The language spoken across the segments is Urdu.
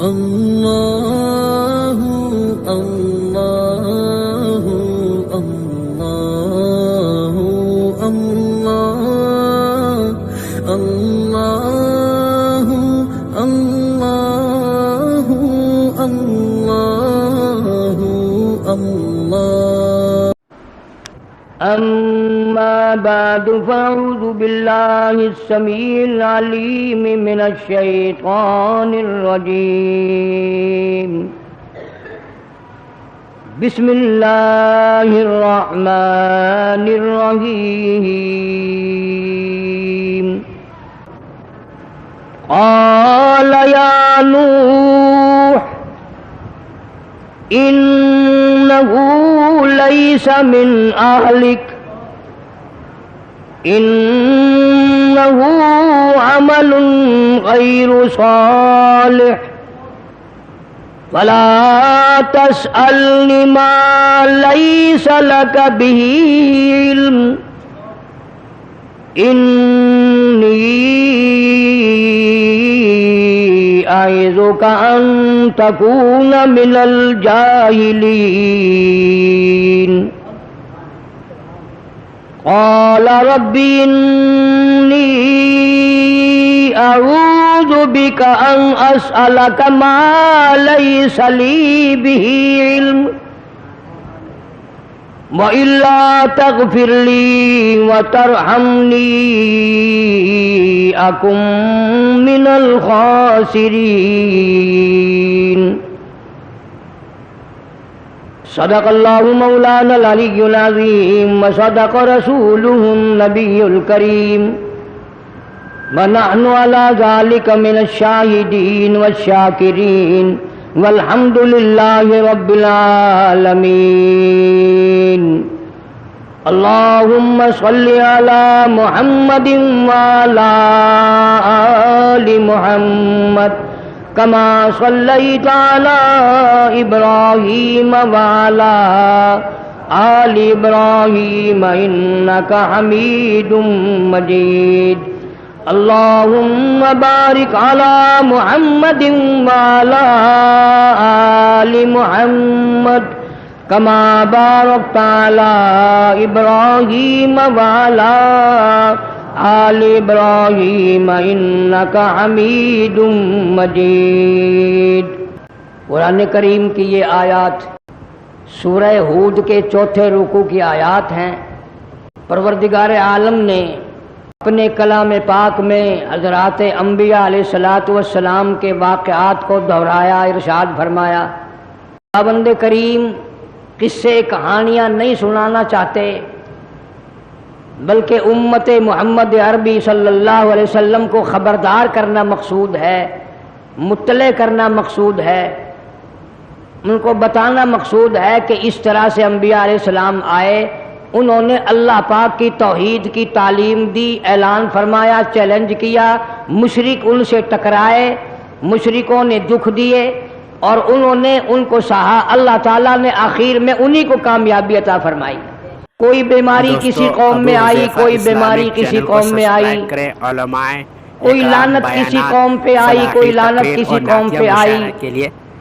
اللہ اللہ اللہ اللہ اللہ اللہ اللہ اللہ أما بعد فأعوذ بالله السميع العليم من الشيطان الرجيم بسم الله الرحمن الرحيم قال يا نوح إنه ليس من أهلك إنه عمل غير صالح فلا تسألني ما ليس لك به علم إني أعظك أن تكون من الجاهلين قال رب إني أعوذ بك أن أسألك ما ليس لي به علم وإلا تغفر لي وترحمني أكن من الخاسرين صدق الله مولانا العلي العظيم وصدق رسوله النبي الكريم ونحن على ذلك من الشاهدين والشاكرين والحمد لله رب العالمين اللهم صل على محمد وعلى آل محمد كما صليت على إبراهيم وعلى آل إبراهيم إنك حميد مجيد اللهم بارك على محمد وعلى آل محمد كما باركت على إبراهيم وعلى آل إبراهيم إنك حميد مجيد۔ قرآن کریم کی یہ آیات سورہ ہود کے چوتھے رکوع کی آیات ہیں۔ پروردگار عالم نے اپنے کلام پاک میں حضرات انبیاء علیہ الصلوۃ والسلام کے واقعات کو دہرایا، ارشاد فرمایا۔ خداوند کریم قصے کہانیاں نہیں سنانا چاہتے، بلکہ امت محمد عربی صلی اللہ علیہ وسلم کو خبردار کرنا مقصود ہے، مطلع کرنا مقصود ہے، ان کو بتانا مقصود ہے کہ اس طرح سے انبیاء علیہ السلام آئے، انہوں نے اللہ پاک کی توحید کی تعلیم دی، اعلان فرمایا، چیلنج کیا، مشرک ان سے ٹکرائے، مشرکوں نے دکھ دیے اور انہوں نے ان کو سہا، اللہ تعالیٰ نے آخر میں انہی کو کامیابی عطا فرمائی۔ کوئی بیماری کسی قوم میں آئی، کوئی بیماری کسی قوم میں آئی، کوئی لعنت کسی قوم پہ آئی، کوئی لعنت کسی قوم پہ آئی۔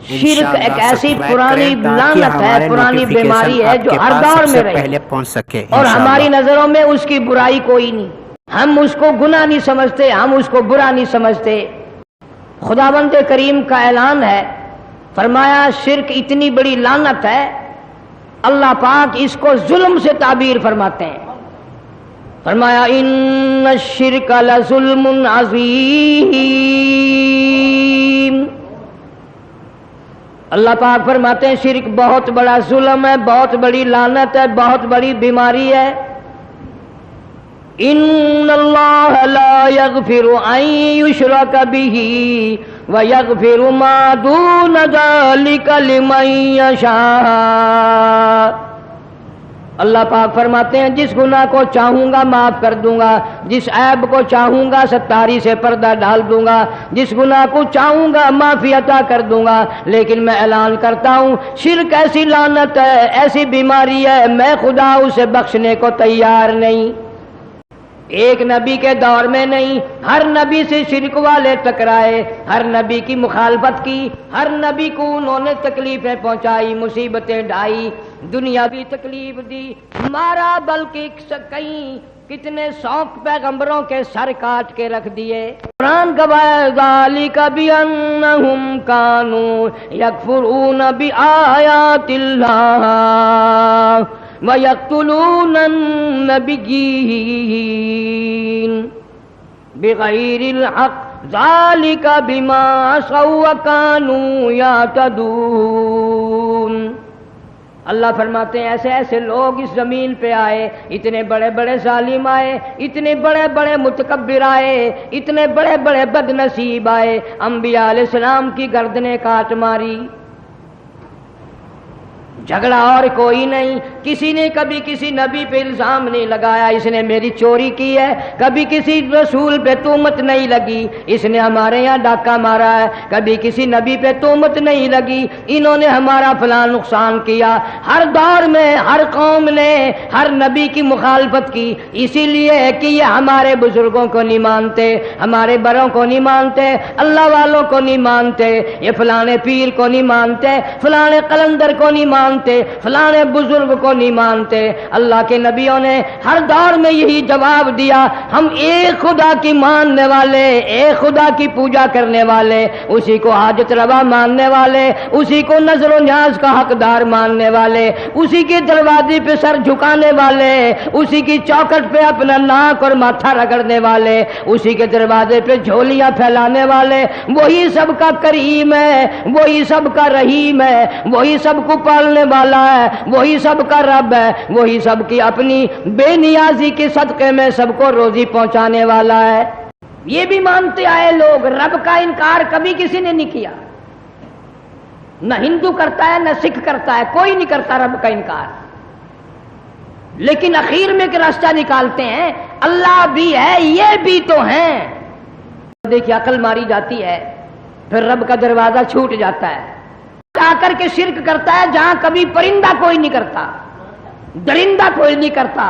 شرک ایک ایسی پرانی لعنت ہے، پرانی بیماری ہے جو ہر دور میں رہی اور ہماری نظروں میں اس کی برائی کوئی نہیں، ہم اس کو گناہ نہیں سمجھتے، ہم اس کو برا نہیں سمجھتے۔ خداوند کریم کا اعلان ہے، فرمایا شرک اتنی بڑی لعنت ہے، اللہ پاک اس کو ظلم سے تعبیر فرماتے ہیں۔ فرمایا ان الشرک لظلم عظیم، اللہ پاک فرماتے ہیں شرک بہت بڑا ظلم ہے، بہت بڑی لعنت ہے، بہت بڑی بیماری ہے۔ ان اللہ لا یغفر ان یشرک بہ ویغفر ما دون ذلک لمن یشاء، اللہ پاک فرماتے ہیں جس گناہ کو چاہوں گا معاف کر دوں گا، جس عیب کو چاہوں گا ستاری سے پردہ ڈال دوں گا، جس گناہ کو چاہوں گا معافی عطا کر دوں گا۔ لیکن میں اعلان کرتا ہوں شرک ایسی لعنت ہے، ایسی بیماری ہے، میں خدا اسے بخشنے کو تیار نہیں۔ ایک نبی کے دور میں نہیں، ہر نبی سے شرک والے ٹکرائے، ہر نبی کی مخالفت کی، ہر نبی کو انہوں نے تکلیفیں پہنچائی، مصیبتیں ڈھائی، دنیا بھی تکلیف دی، مارا، بلکہ کئی کتنے 100 پیغمبروں کے سر کاٹ کے رکھ دیے۔ قرآن گواہ ذالک بأنہم کانوا یکفرون بآیات اللہ وَيَقْتُلُونَ النَّبِيِّينَ بِغَيْرِ الْحَقِّ ذَلِكَ بِمَا عَصَوْا وَكَانُوا يَعْتَدُونَ۔ اللہ فرماتے ہیں ایسے ایسے لوگ اس زمین پہ آئے، اتنے بڑے بڑے ظالم آئے، اتنے بڑے بڑے متکبر آئے، اتنے بڑے بڑے بد نصیب آئے، انبیاء علیہ السلام کی گردنیں کاٹ ماری۔ جھگڑا اور کوئی نہیں، کسی نے کبھی کسی نبی پہ الزام نہیں لگایا اس نے میری چوری کی ہے، کبھی کسی رسول پہ تہمت نہیں لگی اس نے ہمارے یہاں ڈاکہ مارا ہے، کبھی کسی نبی پہ تہمت نہیں لگی انہوں نے ہمارا فلاں نقصان کیا۔ ہر دور میں ہر قوم نے ہر نبی کی مخالفت کی، اسی لیے کہ یہ ہمارے بزرگوں کو نہیں مانتے، ہمارے بڑوں کو نہیں مانتے، اللہ والوں کو نہیں مانتے، یہ فلانے پیر کو نہیں مانتے، فلانے قلندر کو نہیں مانتے، فلانے بزرگ کو نہیں مانتے۔ اللہ کے نبیوں نے ہر دور میں یہی جواب دیا، ہم ایک خدا کی ماننے والے، ایک خدا کی پوجا کرنے والے، اسی کو حاجت روا ماننے والے، اسی کو نظر و نیاز کا حقدار ماننے والے، اسی کے دروازے پہ سر جھکانے والے، اسی کی چوکھٹ پہ اپنا ناک اور ماتھا رگڑنے والے، اسی کے دروازے پہ جھولیاں پھیلانے والے، وہی سب کا کریم ہے، وہی سب کا رحیم ہے، وہی سب کو پالنے والا ہے، وہی سب کا رب ہے، وہی سب کی اپنی بے نیازی کے صدقے میں سب کو روزی پہنچانے والا ہے۔ یہ بھی مانتے آئے لوگ، رب کا انکار کبھی کسی نے نہیں کیا، نہ ہندو کرتا ہے نہ سکھ کرتا ہے، کوئی نہیں کرتا رب کا انکار، لیکن اخیر میں ایک راستہ نکالتے ہیں، اللہ بھی ہے یہ بھی تو ہیں۔ دیکھیے عقل ماری جاتی ہے، پھر رب کا دروازہ چھوٹ جاتا ہے، آ کر کے شرک کرتا ہے جہاں کبھی پرندہ کوئی نہیں کرتا، درندہ کوئی نہیں کرتا،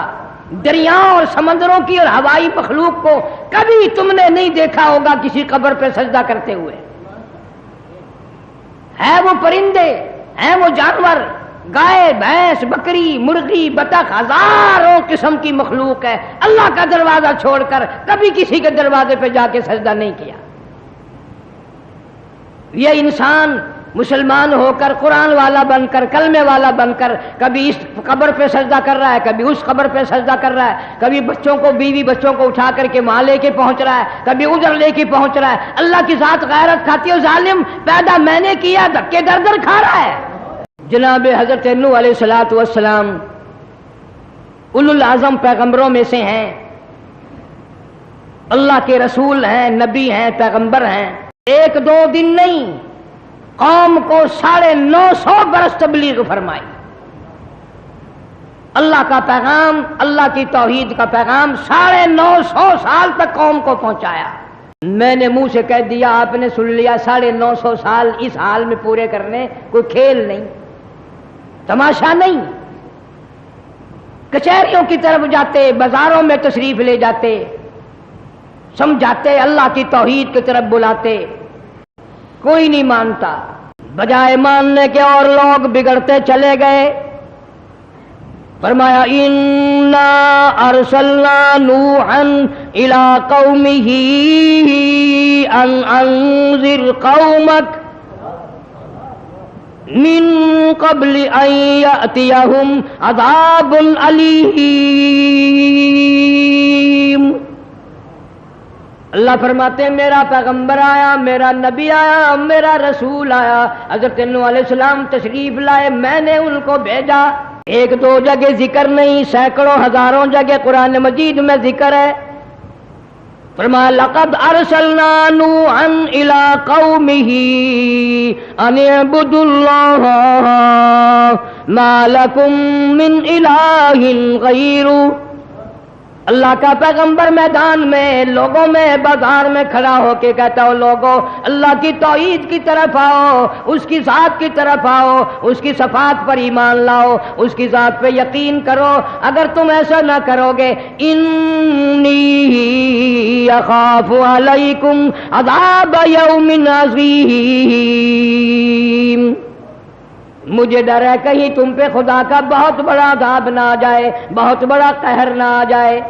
دریاؤں اور سمندروں کی اور ہوائی مخلوق کو کبھی تم نے نہیں دیکھا ہوگا کسی قبر پہ سجدہ کرتے ہوئے۔ ہے وہ پرندے، ہیں وہ جانور، گائے، بھینس، بکری، مرغی، بطخ، ہزاروں قسم کی مخلوق ہے، اللہ کا دروازہ چھوڑ کر کبھی کسی کے دروازے پہ جا کے سجدہ نہیں کیا۔ یہ انسان مسلمان ہو کر، قرآن والا بن کر، کلمے والا بن کر، کبھی اس قبر پہ سجدہ کر رہا ہے، کبھی اس قبر پہ سجدہ کر رہا ہے، کبھی بچوں کو، بیوی بچوں کو اٹھا کر کے وہاں لے کے پہنچ رہا ہے، کبھی ادھر لے کے پہنچ رہا ہے۔ اللہ کی ذات غیرت کھاتی ہے، ظالم پیدا میں نے کیا، دھکے در در کھا رہا ہے۔ جناب حضرت نوح علیہ الصلوۃ والسلام اولو العظم پیغمبروں میں سے ہیں، اللہ کے رسول ہیں، نبی ہیں، پیغمبر ہیں۔ ایک دو دن نہیں، قوم کو 950 برس تبلیغ فرمائی، اللہ کا پیغام، اللہ کی توحید کا پیغام 950 سال تک قوم کو پہنچایا۔ میں نے منہ سے کہہ دیا، آپ نے سن لیا، 950 سال اس حال میں پورے کرنے کوئی کھیل نہیں، تماشا نہیں۔ کچہریوں کی طرف جاتے، بازاروں میں تشریف لے جاتے، سمجھاتے، اللہ کی توحید کی طرف بلاتے، کوئی نہیں مانتا۔ بجائے ماننے کے اور لوگ بگڑتے چلے گئے۔ فرمایا انا ارسلنا نوحا الى قومه ان انذر قومك من قبل ان يأتيهم عذاب علیم۔ اللہ فرماتے ہیں میرا پیغمبر آیا، میرا نبی آیا، میرا رسول آیا، حضرت نوح علیہ السلام تشریف لائے، میں نے ان کو بھیجا۔ ایک دو جگہ ذکر نہیں، سینکڑوں ہزاروں جگہ قرآن مجید میں ذکر ہے۔ فرمایا لقد ارسلنا نوحا الى قومه ان اعبدوا الله ما لكم من اله غيره اللہ کا پیغمبر میدان میں لوگوں میں بازار میں کھڑا ہو کے کہتا ہو لوگوں اللہ کی توحید کی طرف آؤ، اس کی ذات کی طرف آؤ، اس کی صفات پر ایمان لاؤ، اس کی ذات پہ یقین کرو۔ اگر تم ایسا نہ کرو گے انی اخاف علیکم عذاب یوم عظیم، مجھے ڈر ہے کہیں تم پہ خدا کا بہت بڑا عذاب نہ آ جائے، بہت بڑا قہر نہ آ جائے۔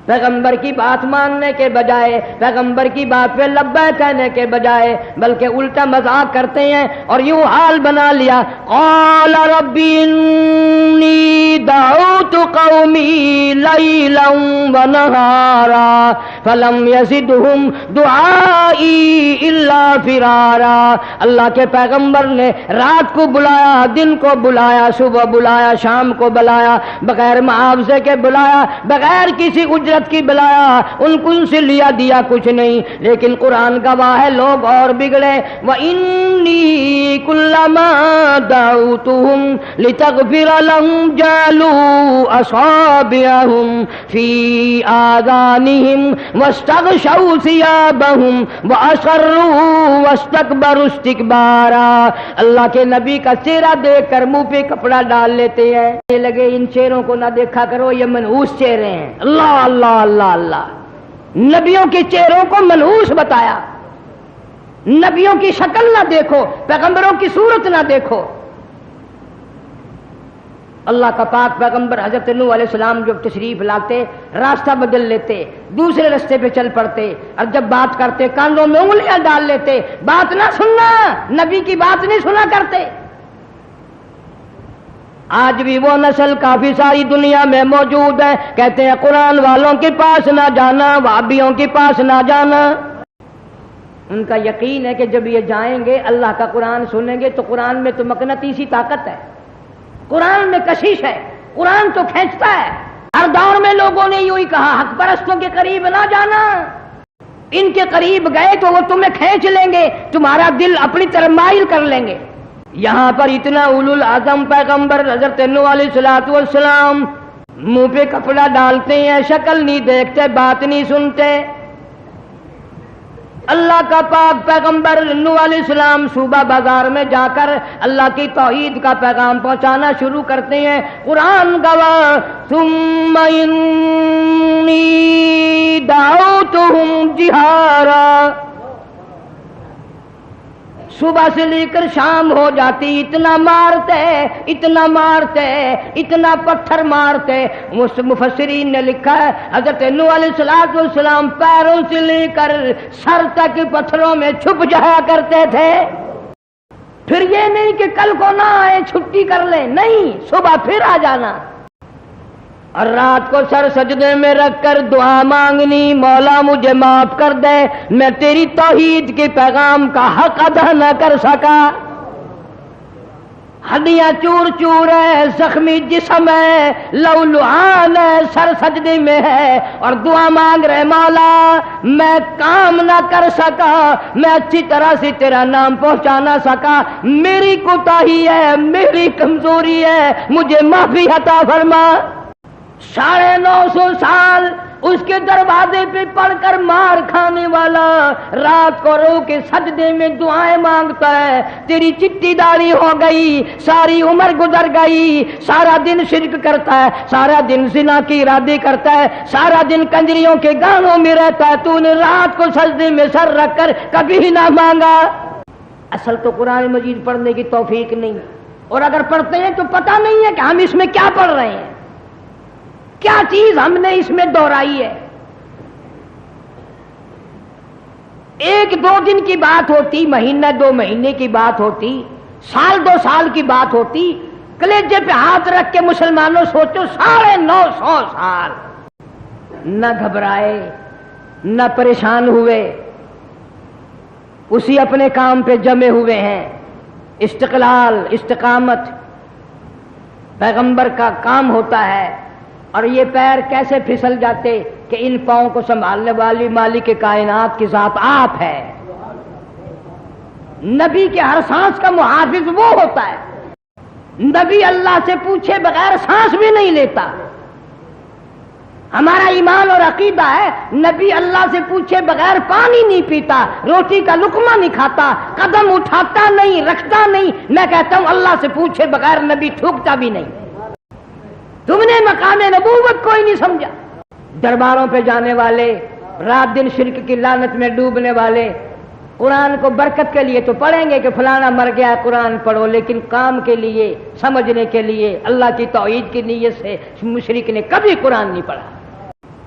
پیغمبر کی بات ماننے کے بجائے، پیغمبر کی بات پہ لبیک کہنے کے بجائے بلکہ الٹا مذاق کرتے ہیں اور یوں حال بنا لیا، قال رب انی دعوت قومی لیلا ونہارا فلم یزدہم دعائی الا فرارا۔ اللہ کے پیغمبر نے رات کو بلایا، دن کو بلایا، صبح بلایا، شام کو بلایا، بغیر معاوضے کے بلایا، بغیر کسی اجرت کی بلایا، ان کو ان سے لیا دیا کچھ نہیں، لیکن قرآن گواہ ہے لوگ اور بگڑے۔ وَإِنِّي كُلَّمَا دَعَوْتُهُمْ لِتَغْفِرَ لَهُمْ جَعَلُوا أَصَابِعَهُمْ فِي آذَانِهِمْ وَاسْتَغْشَوْا ثِيَابَهُمْ وَأَصَرُّوا وَاسْتَكْبَرُوا اسْتِكْبَارًا۔ اللہ کے نبی کا چہرہ دیکھ کر منہ پہ کپڑا ڈال لیتے ہیں، یہ لگے ان چہروں کو نہ دیکھا کرو، یہ منحوس چہرے ہیں۔ اللہ اللہ اللہ اللہ، نبیوں کے چہروں کو منحوس بتایا، نبیوں کی شکل نہ دیکھو، پیغمبروں کی صورت نہ دیکھو۔ اللہ کا پاک پیغمبر حضرت نوح علیہ السلام جب تشریف لاتے راستہ بدل لیتے، دوسرے راستے پہ چل پڑتے، اور جب بات کرتے کانوں میں انگلیاں ڈال لیتے، بات نہ سننا، نبی کی بات نہیں سنا کرتے۔ آج بھی وہ نسل کافی ساری دنیا میں موجود ہے، کہتے ہیں قرآن والوں کے پاس نہ جانا، وہابیوں کے پاس نہ جانا۔ ان کا یقین ہے کہ جب یہ جائیں گے اللہ کا قرآن سنیں گے تو قرآن میں تو مقناطیسی طاقت ہے، قرآن میں کشش ہے، قرآن تو کھینچتا ہے۔ ہر دور میں لوگوں نے یوں ہی کہا حق پرستوں کے قریب نہ جانا، ان کے قریب گئے تو وہ تمہیں کھینچ لیں گے، تمہارا دل اپنی طرف مائل کر لیں گے۔ یہاں پر اتنا اولو العظم پیغمبر حضرت نوح علیہ السلام منہ پہ کپڑا ڈالتے ہیں، شکل نہیں دیکھتے، بات نہیں سنتے۔ اللہ کا پاک پیغمبر نوح علیہ السلام صوبہ بازار میں جا کر اللہ کی توحید کا پیغام پہنچانا شروع کرتے ہیں۔ قرآن گواہ ثم انی دعوتہم جہارا، صبح سے لے کر شام ہو جاتی، اتنا مارتے اتنا مارتے اتنا پتھر مارتے۔ مفسرین نے لکھا ہے حضرت نوح علیہ السلام پیروں سے لے کر سر تک پتھروں میں چھپ جایا کرتے تھے۔ پھر یہ نہیں کہ کل کو نہ آئے چھٹی کر لیں، نہیں، صبح پھر آ جانا اور رات کو سر سجدے میں رکھ کر دعا مانگنی، مولا مجھے معاف کر دے، میں تیری توحید کے پیغام کا حق ادا نہ کر سکا۔ ہڈیاں چور چور ہے، زخمی جسم ہے، لہو لعان ہے، سر سجدے میں ہے اور دعا مانگ رہے مولا میں کام نہ کر سکا، میں اچھی طرح سے تیرا نام پہنچا نہ سکا، میری کوتاہی ہے، میری کمزوری ہے، مجھے معافی عطا فرما۔ 950 سال اس کے دروازے پہ پڑھ کر مار کھانے والا رات کو رو کے سجدے میں دعائیں مانگتا ہے، تیری چٹی داڑھی ہو گئی، ساری عمر گزر گئی، سارا دن شرک کرتا ہے، سارا دن زنا کی ارادے کرتا ہے، سارا دن کنجریوں کے گانوں میں رہتا ہے، تو نے رات کو سجدے میں سر رکھ کر کبھی نہ مانگا۔ اصل تو قرآن مجید پڑھنے کی توفیق نہیں، اور اگر پڑھتے ہیں تو پتہ نہیں ہے کہ ہم اس میں کیا پڑھ رہے ہیں، کیا چیز ہم نے اس میں دہرائی ہے۔ ایک دو دن کی بات ہوتی، مہینہ دو مہینے کی بات ہوتی، سال 2 سال کی بات ہوتی، کلیجے پہ ہاتھ رکھ کے مسلمانوں سوچو 950 سال نہ گھبرائے نہ پریشان ہوئے، اسی اپنے کام پہ جمے ہوئے ہیں۔ استقلال، استقامت پیغمبر کا کام ہوتا ہے، اور یہ پیر کیسے پھسل جاتے کہ ان پاؤں کو سنبھالنے والی مالک کائنات کی ذات آپ ہے۔ نبی کے ہر سانس کا محافظ وہ ہوتا ہے، نبی اللہ سے پوچھے بغیر سانس بھی نہیں لیتا، ہمارا ایمان اور عقیدہ ہے نبی اللہ سے پوچھے بغیر پانی نہیں پیتا، روٹی کا لقمہ نہیں کھاتا، قدم اٹھاتا نہیں، رکھتا نہیں۔ میں کہتا ہوں اللہ سے پوچھے بغیر نبی تھوکتا بھی نہیں۔ تم نے مقام نبوت کوئی نہیں سمجھا۔ درباروں پہ جانے والے، رات دن شرک کی لعنت میں ڈوبنے والے، قرآن کو برکت کے لیے تو پڑھیں گے کہ فلانا مر گیا قرآن پڑھو، لیکن کام کے لیے، سمجھنے کے لیے، اللہ کی توحید کی نیت سے مشرک نے کبھی قرآن نہیں پڑھا۔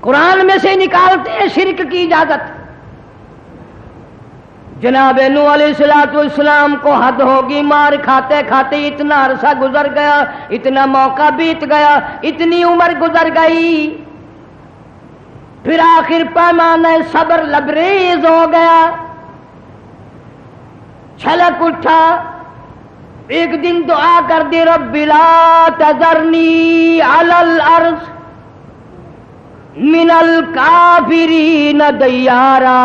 قرآن میں سے نکالتے ہیں شرک کی اجازت۔ جناب نوح علیہ السلام کو حد ہوگی، مار کھاتے کھاتے اتنا عرصہ گزر گیا، اتنا موقع بیت گیا، اتنی عمر گزر گئی، پھر آخر پیمانہ صبر لبریز ہو گیا، چھلک اٹھا، ایک دن دعا کر دی رب لا تذرنی علی الارض من الکافرین دیارا،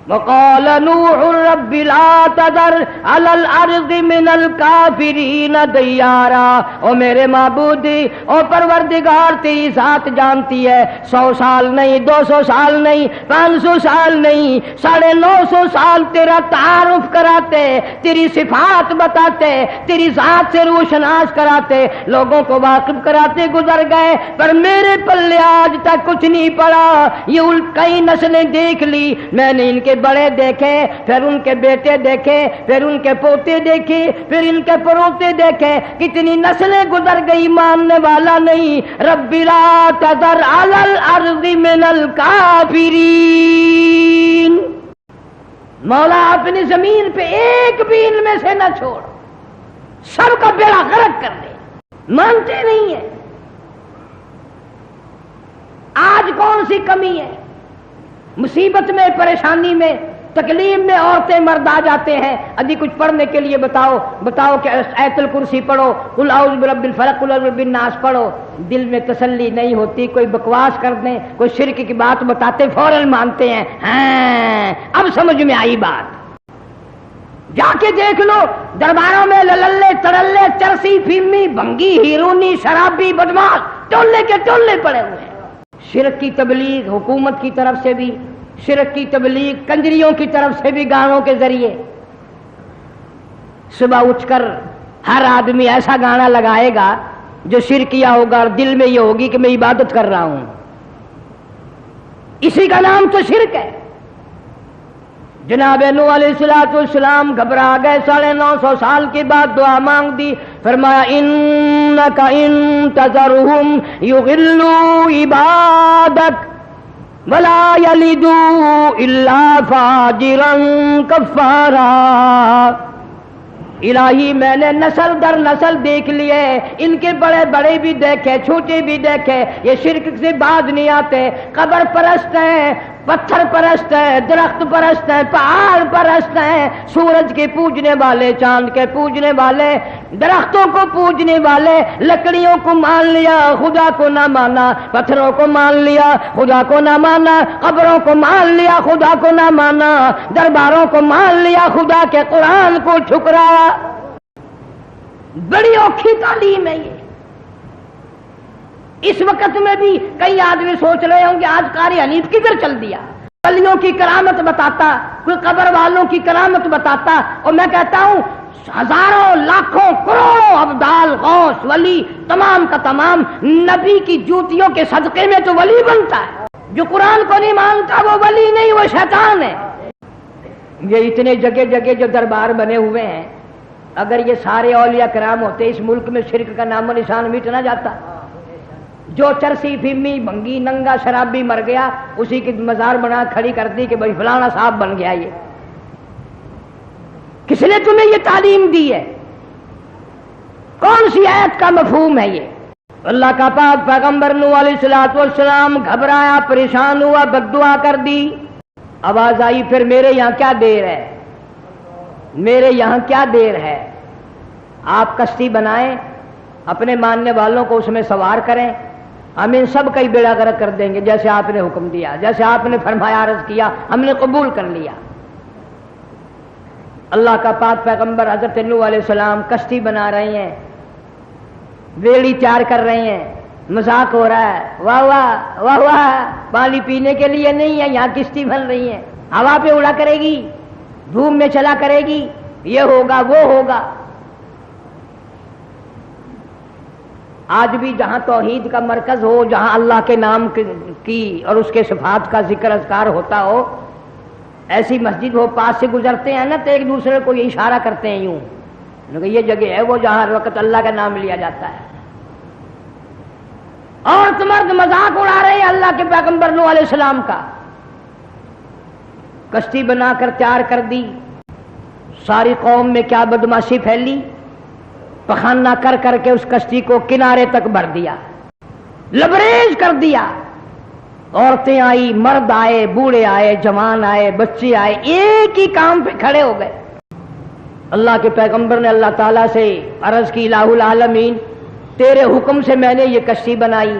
وقال نوح رب لا تذر علی الارض من الکافرین دیارا۔ او میرے معبود، او پروردگار، تیری ذات جانتی ہے 100 سال نہیں، 200 سال نہیں، 500 سال نہیں، 950 سال تیرا تعارف کراتے، تیری صفات بتاتے، تیری ذات سے روشناس کراتے، لوگوں کو واقف کراتے گزر گئے، پر میرے پلے آج تک کچھ نہیں پڑا۔ یہ کئی نسلیں دیکھ لی میں نے، ان کے بڑے دیکھے، پھر ان کے بیٹے دیکھے، پھر ان کے پوتے دیکھے، پھر ان کے پروتے دیکھے، کتنی نسلیں گزر گئی، ماننے والا نہیں۔ رب لا تذر علی الارض من الکافرین، مولا اپنی زمین پہ ایک بھی ان میں سے نہ چھوڑ، سب کا بیڑا غرق کر دے۔ مانتے نہیں ہیں۔ آج کون سی کمی ہے؟ مصیبت میں، پریشانی میں، تکلیف میں عورتیں مرد آ جاتے ہیں، ابھی کچھ پڑھنے کے لیے بتاؤ کہ آیت الکرسی پڑھو، قل اعوذ برب الفلق، قل اعوذ برب الناس پڑھو، دل میں تسلی نہیں ہوتی۔ کوئی بکواس کر دیں، کوئی شرک کی بات بتاتے فوراً مانتے ہیں، ہاں اب سمجھ میں آئی بات۔ جا کے دیکھ لو درباروں میں للے تڑلے، چرسی، فیمی، بھنگی، ہیرونی، شرابی، بدماش ٹولے کے ٹولے پڑے ہوئے ہیں۔ شرک کی تبلیغ حکومت کی طرف سے بھی، شرک کی تبلیغ کنجریوں کی طرف سے بھی، گانوں کے ذریعے۔ صبح اٹھ کر ہر آدمی ایسا گانا لگائے گا جو شرکیہ ہوگا، اور دل میں یہ ہوگی کہ میں عبادت کر رہا ہوں، اسی کا نام تو شرک ہے۔ جناب نوح علیہ السلام گھبرا گئے، 950 سال کے بعد دعا مانگ دی، فرمایا انک ان تذرہم یضلوا عبادک ولا یلدوا الا فاجرا کفارا۔ الہی میں نے نسل در نسل دیکھ لیے، ان کے بڑے بڑے بھی دیکھے، چھوٹے بھی دیکھے، یہ شرک سے باز نہیں آتے، قبر پرست ہیں، پتھر پرست ہیں، درخت پرست ہیں، پہاڑ پرست ہیں، سورج کے پوجنے والے، چاند کے پوجنے والے، درختوں کو پوجنے والے، لکڑیوں کو مان لیا، خدا کو نہ مانا، پتھروں کو مان لیا، خدا کو نہ مانا، قبروں کو مان لیا، خدا کو نہ مانا، درباروں کو مان لیا، خدا کے قرآن کو ٹھکرایا۔ بڑی اوکھی تعلیم ہے یہ۔ اس وقت میں بھی کئی آدمی سوچ رہے ہوں کہ آج قاری حنیف کدھر چل دیا، ولیوں کی کرامت بتاتا، کوئی قبر والوں کی کرامت بتاتا، اور میں کہتا ہوں ہزاروں لاکھوں کروڑوں ابدال غوث ولی تمام کا تمام نبی کی جوتیوں کے صدقے میں تو ولی بنتا ہے۔ جو قرآن کو نہیں مانتا وہ ولی نہیں، وہ شیطان ہے۔ یہ اتنے جگہ جگہ جو دربار بنے ہوئے ہیں، اگر یہ سارے اولیاء کرام ہوتے اس ملک میں شرک کا نام و نشان مٹ نہ جاتا۔ جو چرسی، فیمی، بھنگی، ننگا، شرابی مر گیا، اسی کی مزار بنا کھڑی کر دی کہ بھائی فلانا صاحب بن گیا۔ یہ کس نے تمہیں یہ تعلیم دی ہے؟ کون سی آیت کا مفہوم ہے یہ؟ اللہ کا پاک پیغمبر نوح علیہ السلام گھبرایا، پریشان ہوا، بد دعا کر دی۔ آواز آئی پھر میرے یہاں کیا دیر ہے، میرے یہاں کیا دیر ہے، آپ کشتی بنائیں، اپنے ماننے والوں کو اس میں سوار کریں، ہم ان سب کا ہی بیڑا غرق کر دیں گے، جیسے آپ نے حکم دیا، جیسے آپ نے فرمایا، عرض کیا، ہم نے قبول کر لیا۔ اللہ کا پاک پیغمبر حضرت نوح علیہ السلام کشتی بنا رہے ہیں، بیڑی تیار کر رہے ہیں، مذاق ہو رہا ہے، واہ واہ واہ واہ، پانی پینے کے لیے نہیں ہے، یہاں کشتی بن رہی ہے، ہوا پہ اڑا کرے گی، دھوپ میں چلا کرے گی، یہ ہوگا وہ ہوگا۔ آج بھی جہاں توحید کا مرکز ہو، جہاں اللہ کے نام کی اور اس کے صفات کا ذکر اذکار ہوتا ہو، ایسی مسجد ہو، پاس سے گزرتے ہیں نا تو ایک دوسرے کو یہ اشارہ کرتے ہیں یوں، یہ جگہ ہے وہ جہاں ہر وقت اللہ کا نام لیا جاتا ہے۔ اور مرد مذاق اڑا رہے ہیں اللہ کے پیغمبر نوح علیہ السلام کا۔ کشتی بنا کر تیار کر دی، ساری قوم میں کیا بدماشی پھیلی، پخانہ کر کر کے اس کشتی کو کنارے تک بھر دیا، لبریز کر دیا۔ عورتیں آئی، مرد آئے، بوڑھے آئے، جوان آئے، بچے آئے، ایک ہی کام پہ کھڑے ہو گئے۔ اللہ کے پیغمبر نے اللہ تعالیٰ سے عرض کی، الہ العالمین تیرے حکم سے میں نے یہ کشتی بنائی،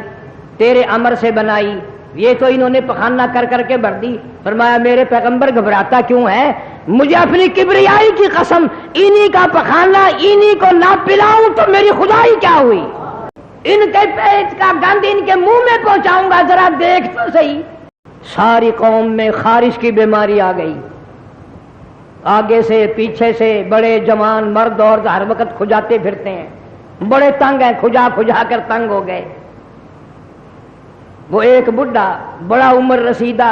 تیرے امر سے بنائی، یہ تو انہوں نے پخانہ کر کر کے بھر دی۔ فرمایا میرے پیغمبر گھبراتا کیوں ہے؟ مجھے اپنی کبریائی کی قسم، انہی کا پخانہ انہی کو نہ پلاؤں تو میری خدائی کیا ہوئی؟ ان کے پیٹ کا گند ان کے منہ میں پہنچاؤں گا، ذرا دیکھ تو صحیح۔ ساری قوم میں خارش کی بیماری آ گئی، آگے سے پیچھے سے بڑے جوان مرد اور ہر وقت کھجاتے پھرتے ہیں، بڑے تنگ ہیں، کھجا کھجا کر تنگ ہو گئے۔ وہ ایک بڈھا بڑا عمر رسیدہ،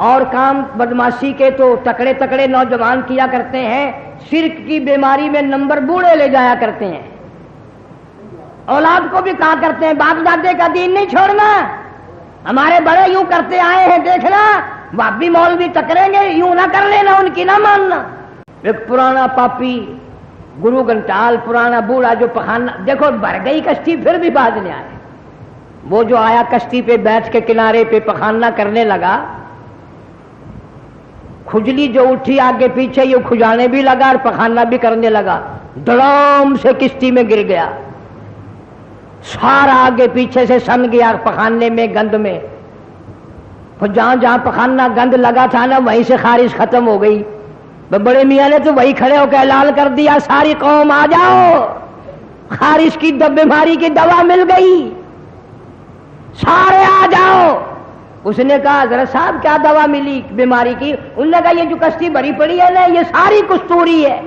اور کام بدماشی کے تو تکڑے تکڑے نوجوان کیا کرتے ہیں، شرک کی بیماری میں نمبر بوڑھے لے جایا کرتے ہیں۔ اولاد کو بھی کہا کرتے ہیں باپ دادے کا دین نہیں چھوڑنا، ہمارے بڑے یوں کرتے آئے ہیں دیکھنا، باپ بھی مولوی ٹکریں گے، یوں نہ کر لینا، ان کی نہ ماننا۔ ایک پرانا پاپی گرو گھنٹال، پرانا بوڑھا جو پخانا، دیکھو بھر گئی کشتی پھر بھی باز نہیں آئے۔ وہ جو آیا کشتی پہ بیٹھ کے کنارے پہ پخانا کرنے لگا، کھجلی جو اٹھی آگے پیچھے یہ کھجانے بھی لگا اور پخانا بھی کرنے لگا، دڑام سے کشتی میں گر گیا، سارا آگے پیچھے سے سن گیا پخانے میں، گند میں۔ جہاں جہاں پخانا گند لگا تھا نا وہیں سے خارش ختم ہو گئی۔ بڑے میاں نے تو وہی کھڑے ہو کے اعلان کر دیا، ساری قوم آ جاؤ، خارش کی بیماری کی دوا مل گئی، سارے آ جاؤ۔ اس نے کہا حضرت صاحب کیا دوا ملی بیماری کی؟ انہوں نے کہا یہ جو کشتی بھری پڑی ہے نا یہ ساری کستوری ہے،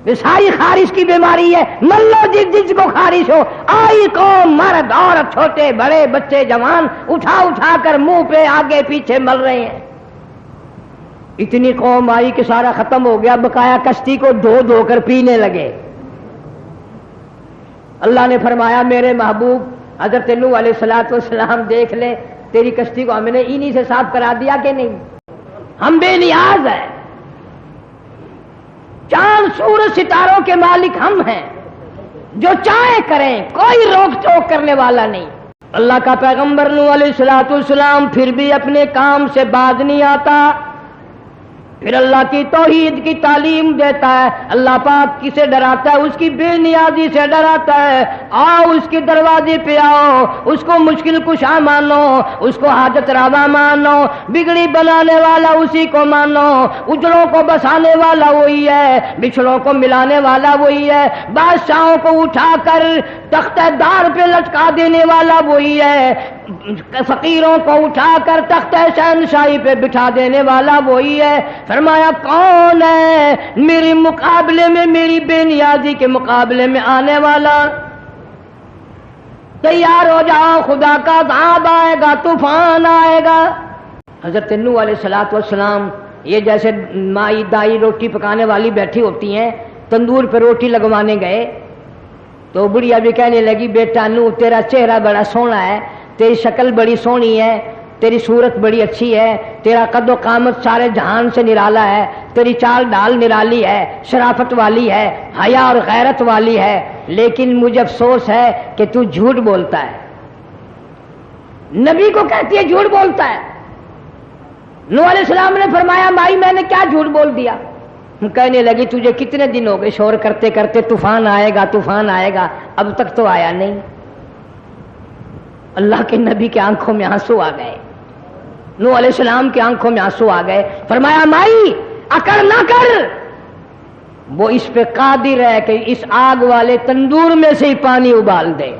یہ ساری خارش کی بیماری ہے، مل لو جس کو خارش ہو۔ آئی قوم، مرد عورت، چھوٹے بڑے بچے جوان، اٹھا اٹھا کر منہ پہ آگے پیچھے مل رہے ہیں۔ اتنی قوم آئی کہ سارا ختم ہو گیا، بقایا کشتی کو دھو دھو کر پینے لگے۔ اللہ نے فرمایا میرے محبوب حضرت نوح علیہ السلام دیکھ لے، تیری کشتی کو ہم نے انہی سے صاف کرا دیا کہ نہیں؟ ہم بے نیاز ہیں، چاند سورج ستاروں کے مالک ہم ہیں، جو چاہے کریں، کوئی روک ٹوک کرنے والا نہیں۔ اللہ کا پیغمبر نوح علیہ السلام پھر بھی اپنے کام سے باز نہیں آتا، پھر اللہ کی توحید کی تعلیم دیتا ہے۔ اللہ پاک کسے ڈراتا ہے؟ اس کی بے نیازی سے ڈراتا ہے۔ آؤ اس کے دروازے پہ آؤ، اس کو مشکل کشا مانو، اس کو حاجت روا مانو، بگڑی بنانے والا اسی کو مانو، اجڑوں کو بسانے والا وہی ہے، بچھڑوں کو ملانے والا وہی ہے، بادشاہوں کو اٹھا کر تختہ دار پہ لٹکا دینے والا وہی ہے، فقیروں کو اٹھا کر تختہ شہنشاہی پہ بٹھا دینے والا وہی ہے۔ فرمایا کون ہے میرے مقابلے میں، میری بے نیازی کے مقابلے میں آنے والا؟ تیار ہو جاؤ، خدا کا عذاب آئے گا، طوفان آئے گا۔ حضرت نوح علیہ السلام یہ جیسے مائی دائی روٹی پکانے والی بیٹھی ہوتی ہیں، تندور پہ روٹی لگوانے گئے تو بڑھیا بھی کہنے لگی بیٹا نوح تیرا چہرہ بڑا سونا ہے، تیری شکل بڑی سونی ہے، تیری صورت بڑی اچھی ہے، تیرا قد و قامت سارے جہان سے نرالا ہے، تیری چال ڈال نرالی ہے، شرافت والی ہے، حیا اور غیرت والی ہے، لیکن مجھے افسوس ہے کہ تو جھوٹ بولتا ہے۔ نبی کو کہتی ہے جھوٹ بولتا ہے۔ نوح علیہ السلام نے فرمایا مائی میں نے کیا جھوٹ بول دیا؟ کہنے لگی تجھے کتنے دن ہو گئے شور کرتے کرتے طوفان آئے گا طوفان آئے گا، اب تک تو آیا نہیں۔ اللہ کے نبی کے آنکھوں میں آنسو آ گئے، نوح علیہ السلام کی آنکھوں میں آنسو آ گئے۔ فرمایا مائی اکڑ نہ کر، وہ اس پہ قادر ہے کہ اس آگ والے تندور میں سے ہی پانی ابال دے۔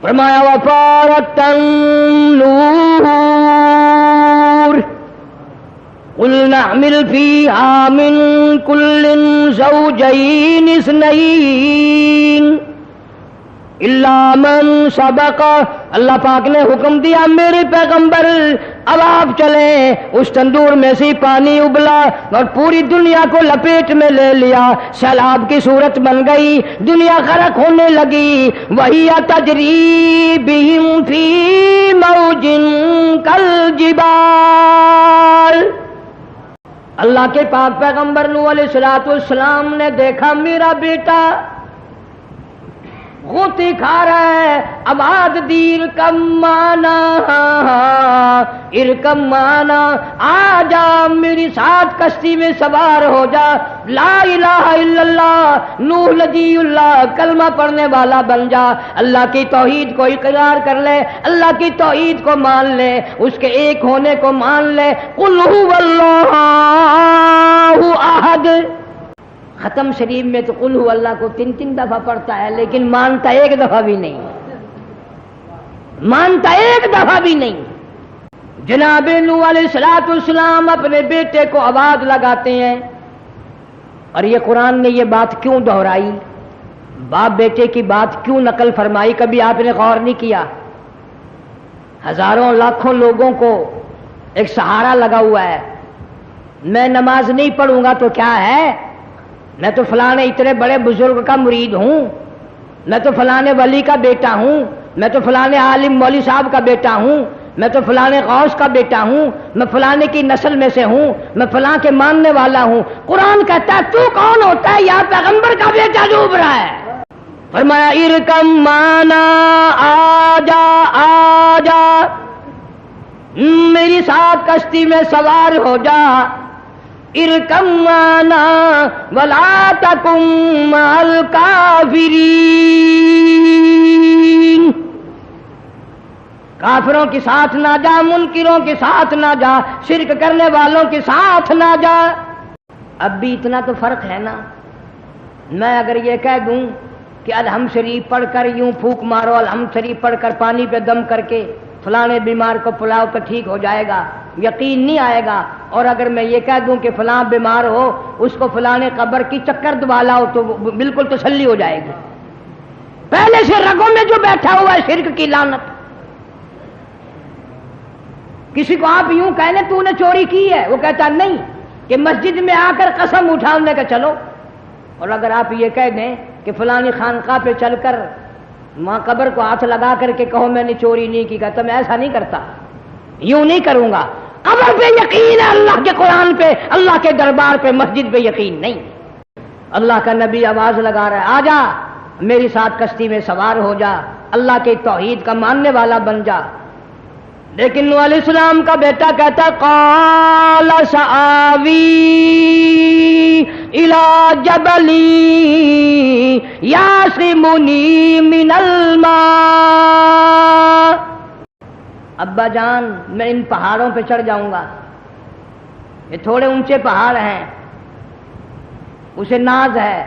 فرمایا وفارت النور قلنا احمل فيها من كل زوجين اثنين الا من سبق. اللہ پاک نے حکم دیا میرے پیغمبر اب آپ چلیں. اس تندور میں سے پانی ابلا اور پوری دنیا کو لپیٹ میں لے لیا. سیلاب کی صورت بن گئی, دنیا غرق ہونے لگی. وہی تجری بہم فی موج کالجبال. اللہ کے پاک پیغمبر نوح علیہ السلام نے دیکھا میرا بیٹا غوطی کھا رہا ہے. آواز دی ارکم مانا آ جا میری ساتھ کشتی میں سوار ہو جا. لا الہ الا اللہ نوح نجی اللہ کلمہ پڑھنے والا بن جا. اللہ کی توحید کو اقرار کر لے, اللہ کی توحید کو مان لے, اس کے ایک ہونے کو مان لے. قل هو اللہ احد. ختم شریف میں تو قل ہو اللہ کو 3 دفعہ پڑھتا ہے لیکن مانتا ایک دفعہ بھی نہیں, مانتا ایک دفعہ بھی نہیں. جناب نوح علیہ السلام اپنے بیٹے کو آواز لگاتے ہیں. اور یہ قرآن نے یہ بات کیوں دہرائی, باپ بیٹے کی بات کیوں نقل فرمائی, کبھی آپ نے غور نہیں کیا؟ ہزاروں لاکھوں لوگوں کو ایک سہارا لگا ہوا ہے. میں نماز نہیں پڑھوں گا تو کیا ہے, میں تو فلانے اتنے بڑے بزرگ کا مرید ہوں, میں تو فلانے ولی کا بیٹا ہوں, میں تو فلانے عالم مولوی صاحب کا بیٹا ہوں, میں تو فلانے غوث کا بیٹا ہوں, میں فلانے کی نسل میں سے ہوں, میں فلاں کے ماننے والا ہوں. قرآن کہتا ہے تو کون ہوتا ہے؟ یا پیغمبر کا بیٹا ڈوب رہا ہے. فرمایا ارکم مانا آجا میری ساتھ کشتی میں سوار ہو جا. ارکم مانا ولا تکن مع الکافرین. کافروں کے ساتھ نہ جا, منکروں کے ساتھ نہ جا, شرک کرنے والوں کے ساتھ نہ جا. اب بھی اتنا تو فرق ہے نا. میں اگر یہ کہہ دوں کہ الحمد شریف پڑھ کر یوں پھونک مارو, الحمد شریف پڑھ کر پانی پہ دم کر کے فلانے بیمار کو پلاؤ تو ٹھیک ہو جائے گا, یقین نہیں آئے گا. اور اگر میں یہ کہہ دوں کہ فلاں بیمار ہو اس کو فلانے قبر کی چکر دبا لاؤ تو بالکل تسلی ہو جائے گی. پہلے سے رگوں میں جو بیٹھا ہوا ہے شرک کی لعنت. کسی کو آپ یوں کہنے تو نے چوری کی ہے, وہ کہتا نہیں کہ مسجد میں آ کر قسم اٹھانے کا چلو. اور اگر آپ یہ کہہ دیں کہ فلانی خانقاہ پہ چل کر ماں قبر کو ہاتھ لگا کر کے کہو میں نے چوری نہیں کی, کہتا میں ایسا نہیں کرتا, یوں نہیں کروں گا. قبر پہ یقین ہے, اللہ کے قرآن پہ, اللہ کے دربار پہ, مسجد پہ یقین نہیں. اللہ کا نبی آواز لگا رہا ہے آ جا میری ساتھ کشتی میں سوار ہو جا, اللہ کے توحید کا ماننے والا بن جا. لیکن نوح علیہ السلام کا بیٹا کہتا قال سآوی الی جبل یعصمنی من الماء. ابا جان میں ان پہاڑوں پہ چڑھ جاؤں گا, یہ تھوڑے اونچے پہاڑ ہیں, اسے ناز ہے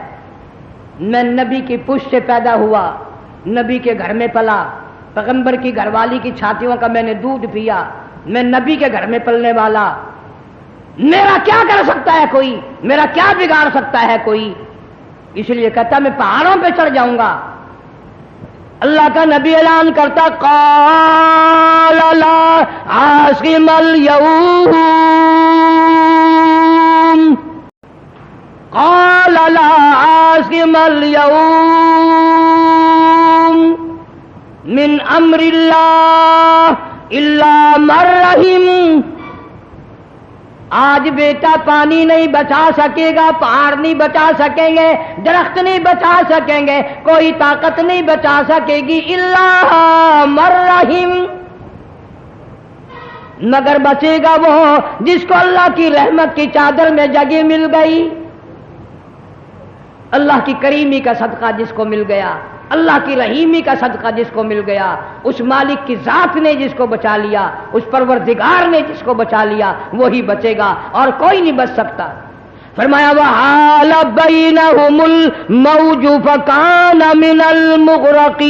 میں نبی کی پشت سے پیدا ہوا, نبی کے گھر میں پلا, پیغمبر کی گھر والی کی چھاتیوں کا میں نے دودھ پیا, میں نبی کے گھر میں پلنے والا, میرا کیا کر سکتا ہے کوئی, میرا کیا بگاڑ سکتا ہے کوئی. اس لیے کہتا میں پہاڑوں پہ چڑھ جاؤں گا. اللہ کا نبی اعلان کرتا قال لا عاصم اليوم, قال لا عاصم اليوم من امر اللہ الا من رحم. آج بیٹا پانی نہیں بچا سکے گا, پہاڑ نہیں بچا سکیں گے, درخت نہیں بچا سکیں گے, کوئی طاقت نہیں بچا سکے گی الا من رحم, مگر بچے گا وہ جس کو اللہ کی رحمت کی چادر میں جگہ مل گئی, اللہ کی کریمی کا صدقہ جس کو مل گیا, اللہ کی رحیمی کا صدقہ جس کو مل گیا, اس مالک کی ذات نے جس کو بچا لیا, اس پروردگار نے جس کو بچا لیا, وہی بچے گا اور کوئی نہیں بچ سکتا. فرمایا وحال بینہم الموج فکان من المغرقین.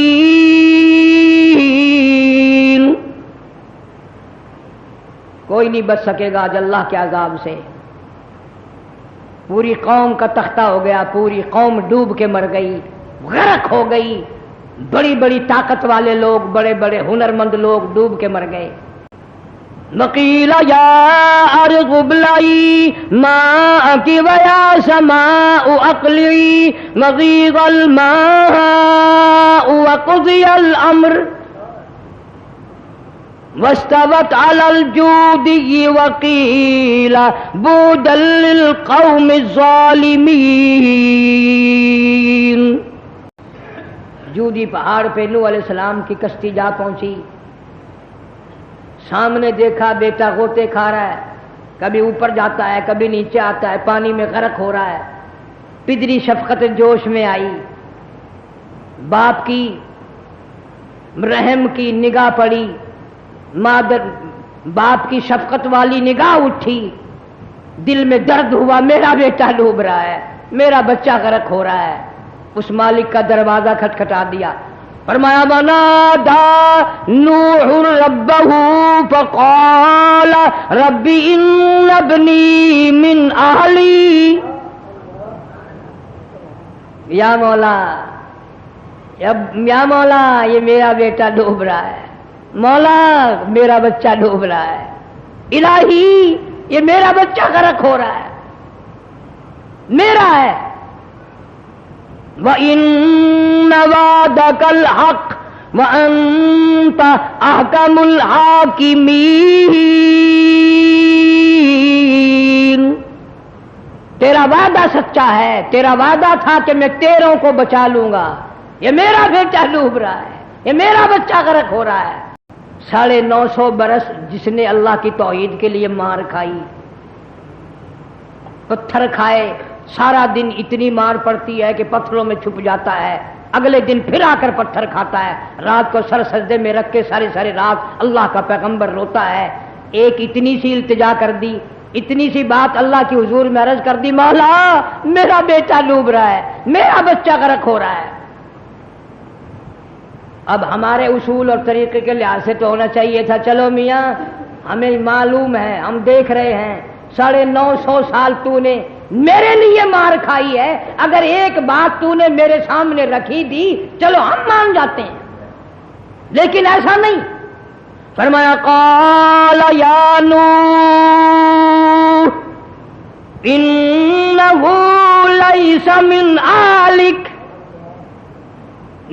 کوئی نہیں بچ سکے گا آج اللہ کے عذاب سے۔ پوری قوم کا تختہ ہو گیا، پوری قوم ڈوب کے مر گئی، غرق ہو گئی، بڑی بڑی طاقت والے لوگ، بڑے بڑے ہنرمند لوگ ڈوب کے مر گئے۔ وقیل یا ارض ابلعی ماءک ویا سماء اقلعی وغیض الماء وقضی الامر واستوت علی الجودی وقیل بعدا للقوم الظالمین۔ جودی پہاڑ پہ نوح علیہ السلام کی کشتی جا پہنچی، سامنے دیکھا بیٹا غوطے کھا رہا ہے، کبھی اوپر جاتا ہے کبھی نیچے آتا ہے، پانی میں غرق ہو رہا ہے۔ پدری شفقت جوش میں آئی، باپ کی رحم کی نگاہ پڑی، باپ کی شفقت والی نگاہ اٹھی، دل میں درد ہوا، میرا بیٹا ڈوب رہا ہے، میرا بچہ غرق ہو رہا ہے۔ اس مالک کا دروازہ کھٹکھٹا دیا، فرمایا ونادى نوح ربه فقال رب ان ابنی من اہلی۔ یا مولا یہ میرا بیٹا ڈوب رہا ہے، مولا میرا بچہ ڈوب رہا ہے، الہی یہ میرا بچہ غرق ہو رہا ہے، میرا ہے۔ وَإِنَّ وَعْدَكَ الْحَقُّ وَأَنْتَ أَحْكَمُ الْحَاكِمِينَ۔ تیرا وعدہ سچا ہے، تیرا وعدہ تھا کہ میں تیروں کو بچا لوں گا، یہ میرا بیٹا ڈوب رہا ہے، یہ میرا بچہ غرق ہو رہا ہے۔ 950 برس جس نے اللہ کی توحید کے لیے مار کھائی، پتھر کھائے، سارا دن اتنی مار پڑتی ہے کہ پتھروں میں چھپ جاتا ہے، اگلے دن پھر آ کر پتھر کھاتا ہے، رات کو سر سجدے میں رکھ کے ساری رات اللہ کا پیغمبر روتا ہے۔ ایک اتنی سی التجا کر دی، اتنی سی بات اللہ کی حضور میں عرض کر دی، مولا میرا بیٹا ڈوب رہا ہے، میرا بچہ غرق ہو رہا ہے۔ اب ہمارے اصول اور طریقے کے لحاظ سے تو ہونا چاہیے تھا چلو میاں ہمیں معلوم ہے، ہم دیکھ رہے ہیں 950 سال تو نے میرے لیے مار کھائی ہے، اگر ایک بات تو نے میرے سامنے رکھی دی چلو ہم مان جاتے ہیں، لیکن ایسا نہیں۔ فرمایا قال یا نوح انہ لیس من آلک،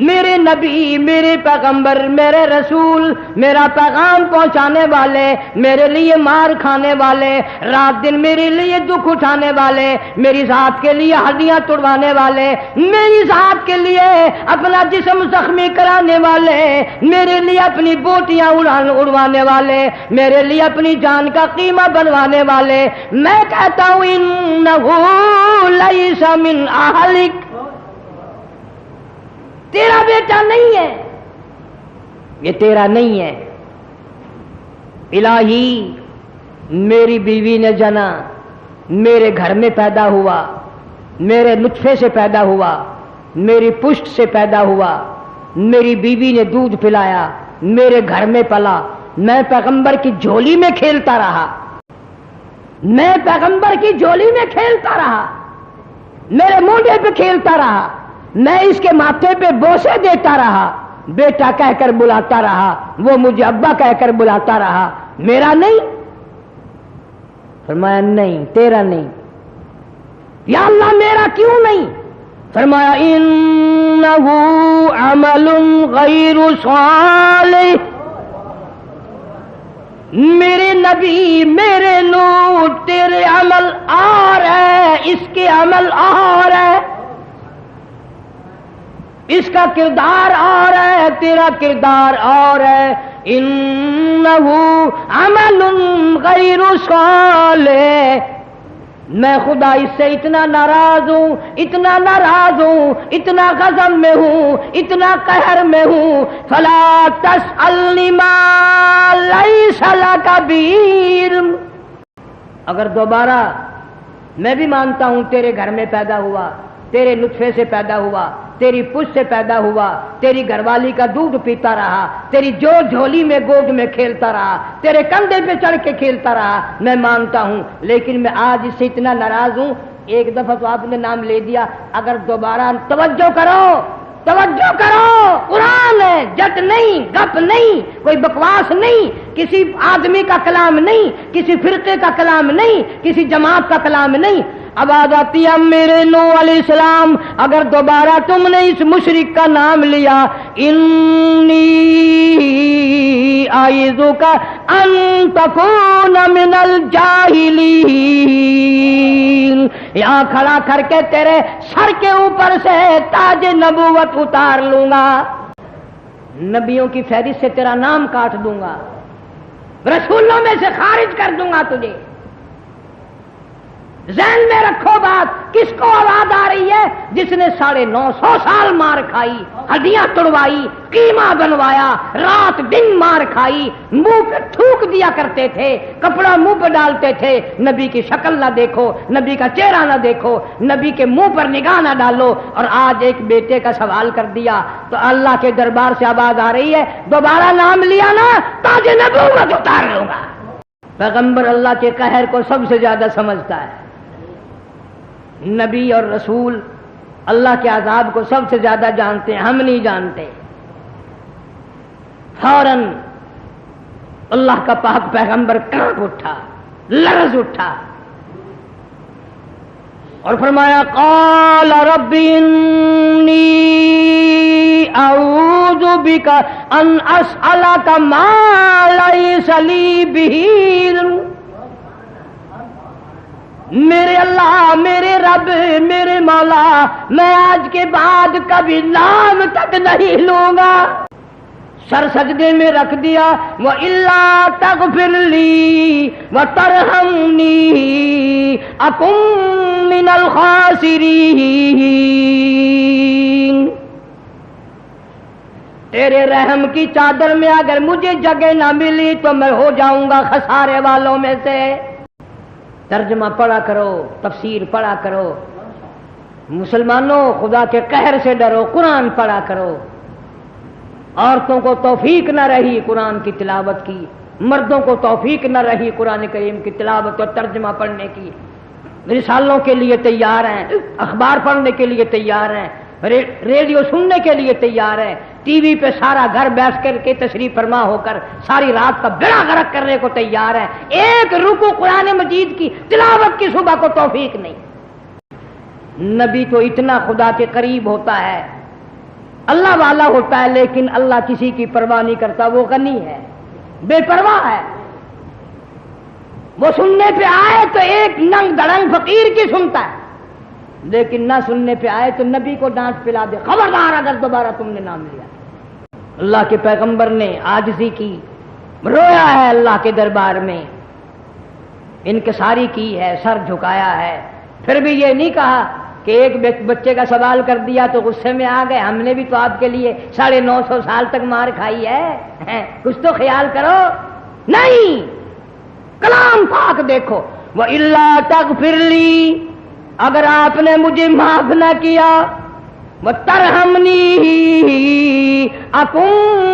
میرے نبی، میرے پیغمبر، میرے رسول، میرا پیغام پہنچانے والے، میرے لیے مار کھانے والے، رات دن میرے لیے دکھ اٹھانے والے، میری ذات کے لیے ہڈیاں توڑوانے والے، میری ذات کے لیے اپنا جسم زخمی کرانے والے، میرے لیے اپنی بوٹیاں اڑوانے والے، میرے لیے اپنی جان کا قیمہ بنوانے والے، میں کہتا ہوں انہ لیس من اہلک، تیرا بیٹا نہیں ہے، یہ تیرا نہیں ہے۔ الہی میری بیوی نے جنا، میرے گھر میں پیدا ہوا، میرے نطفے سے پیدا ہوا، میری پشت سے پیدا ہوا، میری بیوی نے دودھ پلایا، میرے گھر میں پلا، میں پیغمبر کی جھولی میں کھیلتا رہا، میں پیغمبر کی جھولی میں کھیلتا رہا، میرے مونڈے پہ کھیلتا رہا، میں اس کے ماتھے پہ بوسے دیتا رہا، بیٹا کہہ کر بلاتا رہا، وہ مجھے ابا کہہ کر بلاتا رہا، میرا نہیں؟ فرمایا نہیں، تیرا نہیں۔ یا اللہ میرا کیوں نہیں؟ فرمایا انہ عمل غیر صالح، میرے نبی، میرے نور، تیرے عمل اور ہے، اس کے عمل اور ہے، اس کا کردار اور ہے، تیرا کردار اور ہے۔ انہ عمل غیر صالح، میں خدا اس سے اتنا ناراض ہوں، اتنا ناراض ہوں، اتنا غضب میں ہوں، اتنا قہر میں ہوں۔ فلا تسألنی ما لیس لک بہ علم، اگر دوبارہ میں بھی مانتا ہوں تیرے گھر میں پیدا ہوا، تیرے نطفے سے پیدا ہوا، تیری پشت سے پیدا ہوا، تیری گھر والی کا دودھ پیتا رہا، تیری جو جھولی میں گود میں کھیلتا رہا، تیرے کندھے پہ چڑھ کے کھیلتا رہا، میں مانتا ہوں، لیکن میں آج اس سے اتنا ناراض ہوں، ایک دفعہ تو آپ نے نام لے دیا، اگر دوبارہ توجہ کرو، قرآن ہے، جٹ نہیں، گپ نہیں، کوئی بکواس نہیں، کسی آدمی کا کلام نہیں، کسی فرقے کا کلام نہیں، کسی جماعت کا کلام نہیں۔ اب آ جاتی ہے میرے نوح علیہ السلام، اگر دوبارہ تم نے اس مشرک کا نام لیا، انی اعوذک ان تکون من الجاہلین، یہاں کھڑا کر کے تیرے سر کے اوپر سے تاج نبوت اتار لوں گا، نبیوں کی فہرست سے تیرا نام کاٹ دوں گا، رسولوں میں سے خارج کر دوں گا تجھے۔ ذہن میں رکھو بات، کس کو آواز آ رہی ہے؟ جس نے 950 سال مار کھائی، ہڈیاں توڑوائی، قیمہ بنوایا، رات دن مار کھائی، منہ پہ تھوک دیا کرتے تھے، کپڑا منہ پہ ڈالتے تھے، نبی کی شکل نہ دیکھو، نبی کا چہرہ نہ دیکھو، نبی کے منہ پر نگاہ نہ ڈالو، اور آج ایک بیٹے کا سوال کر دیا تو اللہ کے دربار سے آواز آ رہی ہے، دوبارہ نام لیا نا تاج نبوت اتار لوں گا۔ پیغمبر اللہ کے قہر کو سب سے زیادہ سمجھتا ہے، نبی اور رسول اللہ کے عذاب کو سب سے زیادہ جانتے ہیں، ہم نہیں جانتے۔ فوراً اللہ کا پاک پیغمبر کانپ اٹھا، لرز اٹھا اور فرمایا قال رب انی اعوذ بک ان اسألک ما لیس لی بہ علم، میرے اللہ، میرے رب، میرے مولا، میں آج کے بعد کبھی نام تک نہیں لوں گا۔ سر سجدے میں رکھ دیا، وَإِلَّا تَغْفِرْ لِي وَتَرْحَمْنِي أَكُن مِّنَ الْخَاسِرِينَ، تیرے رحم کی چادر میں اگر مجھے جگہ نہ ملی تو میں ہو جاؤں گا خسارے والوں میں سے۔ ترجمہ پڑھا کرو، تفسیر پڑھا کرو، مسلمانوں خدا کے قہر سے ڈرو، قرآن پڑھا کرو۔ عورتوں کو توفیق نہ رہی قرآن کی تلاوت کی، مردوں کو توفیق نہ رہی قرآن کریم کی تلاوت اور ترجمہ پڑھنے کی، رسالوں کے لیے تیار ہیں، اخبار پڑھنے کے لیے تیار ہیں، ریڈیو سننے کے لیے تیار ہے، ٹی وی پہ سارا گھر بیٹھ کر کے تشریف فرما ہو کر ساری رات کا بیڑا غرق کرنے کو تیار ہے، ایک رکوع قرآن مجید کی تلاوت کی صبح کو توفیق نہیں۔ نبی تو اتنا خدا کے قریب ہوتا ہے، اللہ والا ہوتا ہے، لیکن اللہ کسی کی پرواہ نہیں کرتا، وہ غنی ہے، بے پرواہ ہے۔ وہ سننے پہ آئے تو ایک ننگ دڑنگ فقیر کی سنتا ہے، لیکن نہ سننے پہ آئے تو نبی کو ڈانٹ پلا دے، خبردار اگر دوبارہ تم نے نام لیا۔ اللہ کے پیغمبر نے عاجزی کی، رویا ہے اللہ کے دربار میں، انکساری کی ہے، سر جھکایا ہے، پھر بھی یہ نہیں کہا کہ ایک بچے کا سوال کر دیا تو غصے میں آ گئے، ہم نے بھی تو آپ کے لیے 950 سال تک مار کھائی ہے، کچھ تو خیال کرو۔ نہیں، کلام پاک دیکھو، وَإِلَّا تَغْفِرْ لِي، اگر آپ نے مجھے معاف نہ کیا، وَتَرْحَمْنِي أَكُن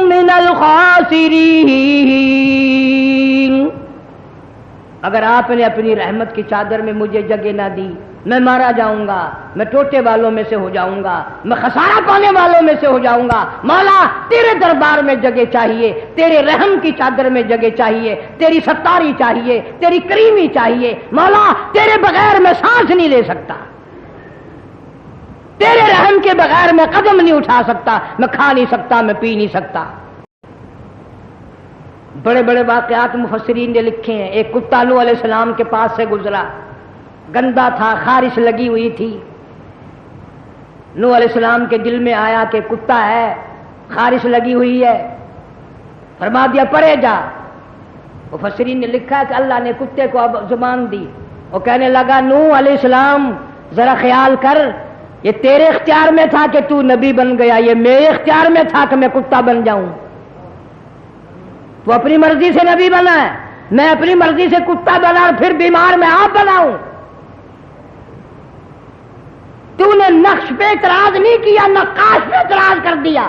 مِّنَ الْخَاسِرِينَ، اگر آپ نے اپنی رحمت کی چادر میں مجھے جگہ نہ دی، میں مارا جاؤں گا، میں ٹوٹے والوں میں سے ہو جاؤں گا، میں خسارہ پانے والوں میں سے ہو جاؤں گا۔ مولا تیرے دربار میں جگہ چاہیے، تیرے رحم کی چادر میں جگہ چاہیے، تیری ستاری چاہیے، تیری کریمی چاہیے۔ مولا تیرے بغیر میں سانس نہیں لے سکتا، تیرے رحم کے بغیر میں قدم نہیں اٹھا سکتا، میں کھا نہیں سکتا، میں پی نہیں سکتا۔ بڑے بڑے واقعات مفسرین نے لکھے ہیں۔ ایک کتا نوح علیہ السلام کے پاس سے گزرا، گندا تھا، خارش لگی ہوئی تھی۔ نوح علیہ السلام کے دل میں آیا کہ کتا ہے، خارش لگی ہوئی ہے، فرما دیا پرے جا۔ مفسرین نے لکھا ہے کہ اللہ نے کتے کو اب زبان دی، وہ کہنے لگا نوح علیہ السلام ذرا خیال کر، یہ تیرے اختیار میں تھا کہ تو نبی بن گیا، یہ میرے اختیار میں تھا کہ میں کتا بن جاؤں۔ تو اپنی مرضی سے نبی بنا ہے، میں اپنی مرضی سے کتا بنا اور پھر بیمار میں آپ بناؤں۔ تو نے نقش پہ اعتراض نہیں کیا، نقاش پہ اعتراض کر دیا،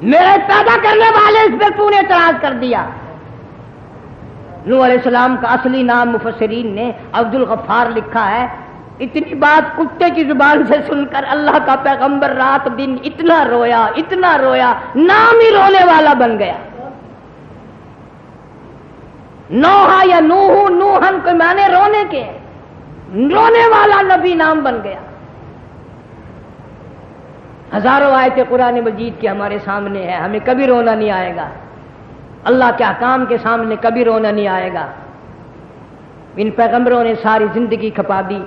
میرے پیدا کرنے والے اس پہ تو نے اعتراض کر دیا۔ نوح علیہ السلام کا اصلی نام مفسرین نے عبد الغفار لکھا ہے۔ اتنی بات کتے کی زبان سے سن کر اللہ کا پیغمبر رات دن اتنا رویا، نام ہی رونے والا بن گیا۔ نوحا یا نوح، نوحن کو معنی رونے کے، رونے والا نبی نام بن گیا۔ ہزاروں آیتیں قرآن مجید کی ہمارے سامنے ہے، ہمیں کبھی رونا نہیں آئے گا، اللہ کے احکام کے سامنے کبھی رونا نہیں آئے گا۔ ان پیغمبروں نے ساری زندگی کھپا دی،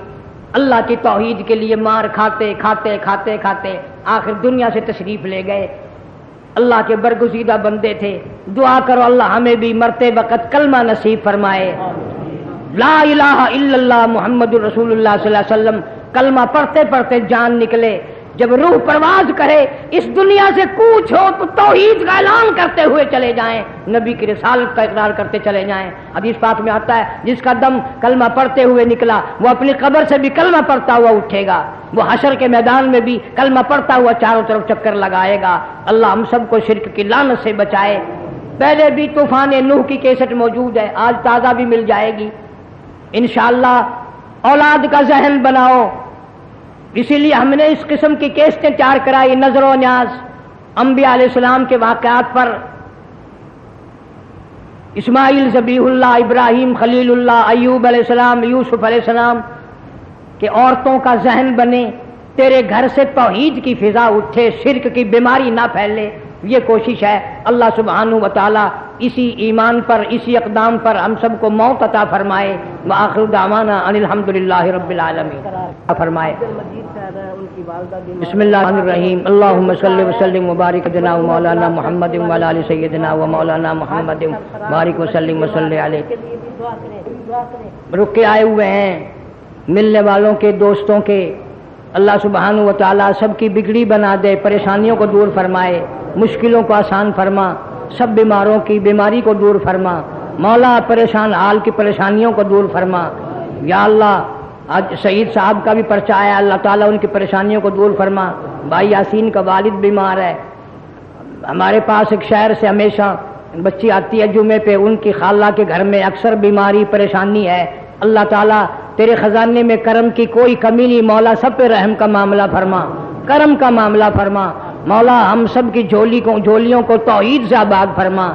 اللہ کی توحید کے لیے مار کھاتے کھاتے کھاتے کھاتے آخر دنیا سے تشریف لے گئے۔ اللہ کے برگزیدہ بندے تھے، دعا کرو اللہ ہمیں بھی مرتے وقت کلمہ نصیب فرمائے، لا الہ الا اللہ محمد رسول اللہ صلی اللہ علیہ وسلم۔ کلمہ پڑھتے پڑھتے جان نکلے، جب روح پرواز کرے اس دنیا سے کوچ ہو تو توحید کا اعلان کرتے ہوئے چلے جائیں، نبی کی رسالت کا اقرار کرتے چلے جائیں۔ حدیث پاک میں آتا ہے جس کا دم کلمہ پڑھتے ہوئے نکلا وہ اپنی قبر سے بھی کلمہ پڑھتا ہوا اٹھے گا، وہ حشر کے میدان میں بھی کلمہ پڑھتا ہوا چاروں طرف چکر لگائے گا۔ اللہ ہم سب کو شرک کی لعنت سے بچائے۔ پہلے بھی طوفان نوح کی کیسٹ موجود ہے، آج تازہ بھی مل جائے گی انشاءاللہ۔ اولاد کا ذہن بناؤ، اسی لیے ہم نے اس قسم کی کیسٹیں تیار کرائی، نظر و نیاز انبیاء علیہ السلام کے واقعات پر، اسماعیل ذبیح اللہ، ابراہیم خلیل اللہ، ایوب علیہ السلام، یوسف علیہ السلام کہ عورتوں کا ذہن بنے، تیرے گھر سے توحید کی فضا اٹھے، شرک کی بیماری نہ پھیلے، یہ کوشش ہے۔ اللہ سبحانہ و تعالی اسی ایمان پر، اسی اقدام پر ہم سب کو موت عطا فرمائے۔ وآخر دعوانا ان الحمدللہ رب العالمین فرمائے۔ بسم اللہ الرحمن الرحیم، اللہم صلی وسلم وبارک علی مولانا محمد وعلی آل سیدنا و مولانا محمد بارک وسلم وصلی علیہ۔ رکے آئے ہوئے ہیں ملنے والوں کے، دوستوں کے، اللہ سبحانہ و تعالی سب کی بگڑی بنا دے، پریشانیوں کو دور فرمائے، مشکلوں کو آسان فرما، سب بیماروں کی بیماری کو دور فرما، مولا پریشان حال کی پریشانیوں کو دور فرما۔ یا اللہ آج سعید صاحب کا بھی پرچہ ہے، اللہ تعالیٰ ان کی پریشانیوں کو دور فرما۔ بھائی یاسین کا والد بیمار ہے، ہمارے پاس ایک شہر سے ہمیشہ بچی آتی ہے جمعے پہ، ان کی خالہ کے گھر میں اکثر بیماری پریشانی ہے۔ اللہ تعالیٰ تیرے خزانے میں کرم کی کوئی کمی نہیں، مولا سب پہ رحم کا معاملہ فرما، کرم کا معاملہ فرما۔ مولا ہم سب کی جھولیوں کو توحید سے آباد فرما،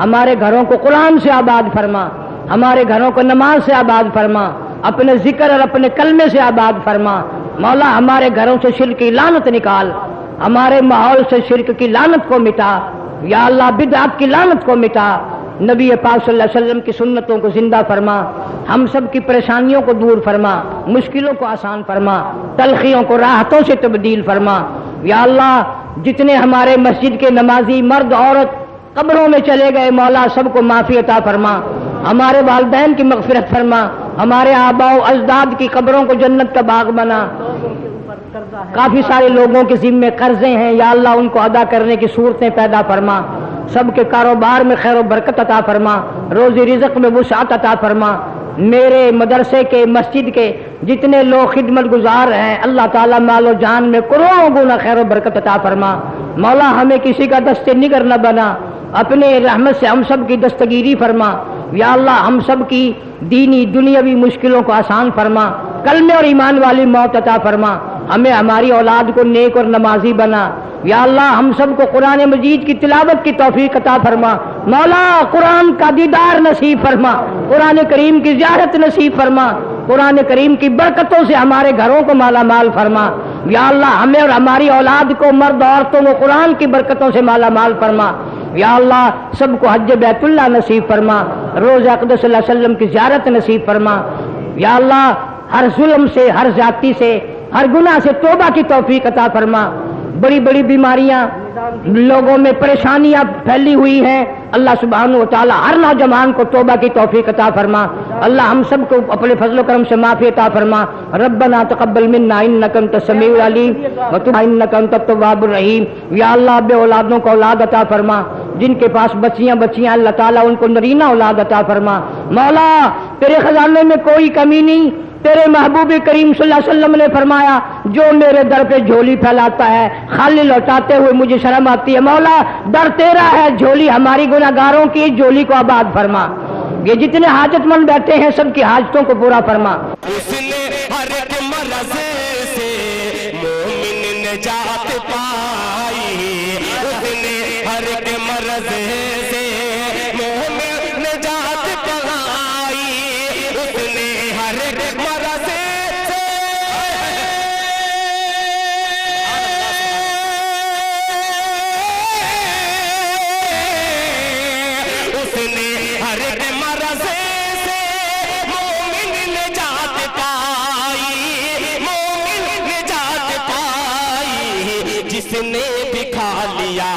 ہمارے گھروں کو قرآن سے آباد فرما، ہمارے گھروں کو نماز سے آباد فرما، اپنے ذکر اور اپنے کلمے سے آباد فرما۔ مولا ہمارے گھروں سے شرک کی لعنت نکال، ہمارے ماحول سے شرک کی لعنت کو مٹا، یا اللہ بدعت کی لعنت کو مٹا، نبی پاک صلی اللہ علیہ وسلم کی سنتوں کو زندہ فرما، ہم سب کی پریشانیوں کو دور فرما، مشکلوں کو آسان فرما، تلخیوں کو راحتوں سے تبدیل فرما۔ یا اللہ جتنے ہمارے مسجد کے نمازی مرد عورت قبروں میں چلے گئے، مولا سب کو معافی عطا فرما، ہمارے والدین کی مغفرت فرما، ہمارے آباء و اجداد کی قبروں کو جنت کا باغ بنا۔ کافی سارے لوگوں کے ذمے قرضے ہیں، یا اللہ ان کو ادا کرنے کی صورتیں پیدا فرما، سب کے کاروبار میں خیر و برکت عطا فرما، روزی رزق میں وسعت عطا فرما۔ میرے مدرسے کے، مسجد کے جتنے لوگ خدمت گزار ہیں، اللہ تعالیٰ مال و جان میں کروڑوں گنا خیر و برکت عطا فرما۔ مولا ہمیں کسی کا دست نگر نہ بنا، اپنے رحمت سے ہم سب کی دستگیری فرما۔ یا اللہ ہم سب کی دینی دنیاوی مشکلوں کو آسان فرما، کلمے اور ایمان والی موت عطا فرما، ہمیں ہماری اولاد کو نیک اور نمازی بنا۔ یا اللہ ہم سب کو قرآن مجید کی تلاوت کی توفیق عطا فرما، مولا قرآن کا دیدار نصیب فرما، قرآن کریم کی زیارت نصیب فرما، قرآن کریم کی برکتوں سے ہمارے گھروں کو مالا مال فرما۔ یا اللہ ہمیں اور ہماری اولاد کو، مرد عورتوں کو قرآن کی برکتوں سے مالا مال فرما۔ یا اللہ سب کو حج بیت اللہ نصیب فرما، روز اقدس صلی اللہ علیہ وسلم کی زیارت نصیب فرما۔ یا اللہ ہر ظلم سے، ہر زیادتی سے، ہر گناہ سے توبہ کی توفیق عطا فرما۔ بڑی بڑی بیماریاں لوگوں میں پریشانیاں پھیلی ہوئی ہیں، اللہ سبحانہ و تعالی ہر نوجوان کو توبہ کی توفیق عطا فرما۔ اللہ ہم سب کو اپنے فضل و کرم سے معافی عطا فرما۔ ربنا تقبل منا انک انت السمیع العلیم وتب انک انت التواب الرحیم۔ یا اللہ بے اولادوں کو اولاد عطا فرما، جن کے پاس بچیاں اللہ تعالیٰ ان کو نرینہ اولاد عطا فرما۔ مولا تیرے خزانے میں کوئی کمی نہیں، تیرے محبوب کریم صلی اللہ علیہ وسلم نے فرمایا جو میرے در پہ جھولی پھیلاتا ہے خالی لوٹاتے ہوئے مجھے شرم آتی ہے، مولا در تیرا ہے، جھولی ہماری گناہگاروں کی، جھولی کو آباد فرما، یہ جتنے حاجت مند بیٹھے ہیں سب کی حاجتوں کو پورا فرما۔ اس نے ہر ایک مرض سے مومن نجات پائی، اس نے ہر ایک مرض سے مومن نجات پائی، اس نے ہر ایک مرض سے اس نے ہر ایک مرض سے مومن نجات پائی، مومن نجات پائی، جس نے بھی کھا لیا